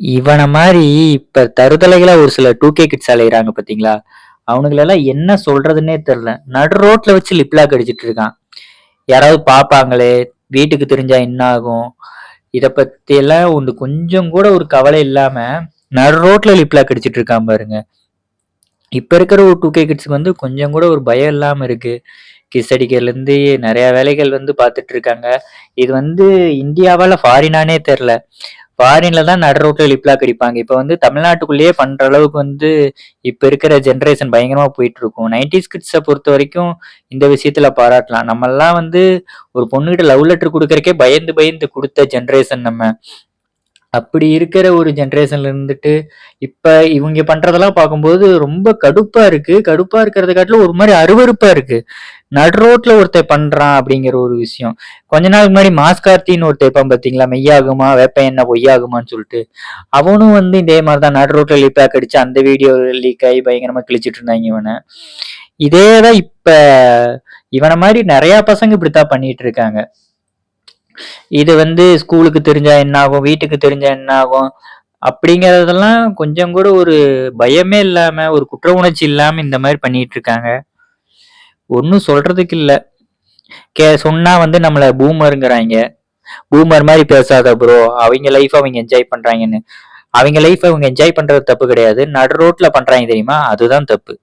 இவன மாரி இப்ப தருதலைகளா ஒரு சில 2K கிட்ஸ் அலையுறாங்க பாத்தீங்களா? அவனுங்களெல்லாம் என்ன சொல்றதுன்னே தெரியல. நடு ரோட்ல வச்சு லிப் லாக் அடிச்சிட்டு இருக்கான். யாராவது பார்ப்பாங்களே, வீட்டுக்கு தெரிஞ்சா என்ன ஆகும்? இத பத்தியெல்லாம் கொஞ்சம் கூட ஒரு கவலை இல்லாம, நடு ரோட்ல லிப் லாக் அடிச்சிட்டு இருக்கான் பாருங்க. இப்ப இருக்கிற ஒரு 2K கிட்ஸ்க்கு கொஞ்சம் கூட ஒரு பயம் இல்லாம இருக்கு. கிஸ் அடிக்கிறதுலேருந்து நெறைய வேலைகள் பார்த்துட்டு இருக்காங்க. இது இந்தியாவால ஃபாரினான்னே தெர்ல. ஃபாரின்ல தான் நடு ரோட்ல லிப் லாக் அடிப்பாங்க. இப்ப தமிழ்நாட்டுக்குள்ளேயே பண்ற அளவுக்கு இப்ப இருக்கிற ஜெனரேஷன் பயங்கரமா போயிட்டுருக்கும். 90ஸ் கிட்ஸ பொறுத்தவரைக்கும் இந்த விஷயத்துல பாராட்டலாம். நம்மல்லாம் ஒரு பொண்ணுகிட்ட லவ் லெட்டர் குடுக்கறக்கே பயந்து பயந்து குடுத்த ஜெனரேஷன் நம்ம. அப்படி இருக்கிற ஒரு ஜெனரேஷன்ல இருந்துட்டு, இப்ப இவங்க பண்றதெல்லாம் பார்க்கும்போது ரொம்ப கடுப்பா இருக்கு. கடுப்பா இருக்கிறத காட்டிலும் ஒரு மாரி அருவருப்பா இருக்கு. நடு ரோட்ல ஒருத்தன் பண்றான் அப்படிங்கிற ஒரு விஷயம். கொஞ்ச நாளுக்கு முன்னாடி மாஸ்கார்த்தின்னு ஒருத்தன் இருப்பான் பார்த்தீங்களா? மெய்யாகுமா வேப்ப எண்ணெய் பொய்யாகுமான்னு சொல்லிட்டு. அவனும் இதே மாரி தான் நடு ரோட்ல லிப் லாக் அடிச்சு அந்த வீடியோ லீக் ஆகி பயங்கரமா கிழிச்சிட்டு இருந்தாங்க இவன. இதே தான் இப்ப இவன மாரி நெறைய பசங்க இப்படித்தான் பண்ணிட்டு இருக்காங்க. இது ஸ்கூலுக்கு தெரிஞ்சா என்ன ஆகும்? வீட்டுக்கு தெரிஞ்சா என்ன ஆகும்? அப்படிங்கிறதெல்லாம் கொஞ்சம் கூட ஒரு பயமே இல்லாம, ஒரு குற்ற உணர்ச்சி இல்லாம இந்த மாரி பண்ணிட்டு இருக்காங்க. ஒண்ணும் சொல்றதுக்கு இல்ல. சொன்னா நம்மள பூமர்ங்கிறாய்ங்க. பூமர் மாரி பேசாத ப்ரோ. அவிங்க லைஃப் அவிங்க என்ஜாய் பண்றாங்கன்னு. அவிங்க லைஃப் அவங்க என்ஜாய் பண்றது தப்பு கிடையாது. நடு ரோட்ல பண்றாங்க தெரியுமா? அதுதான் தப்பு.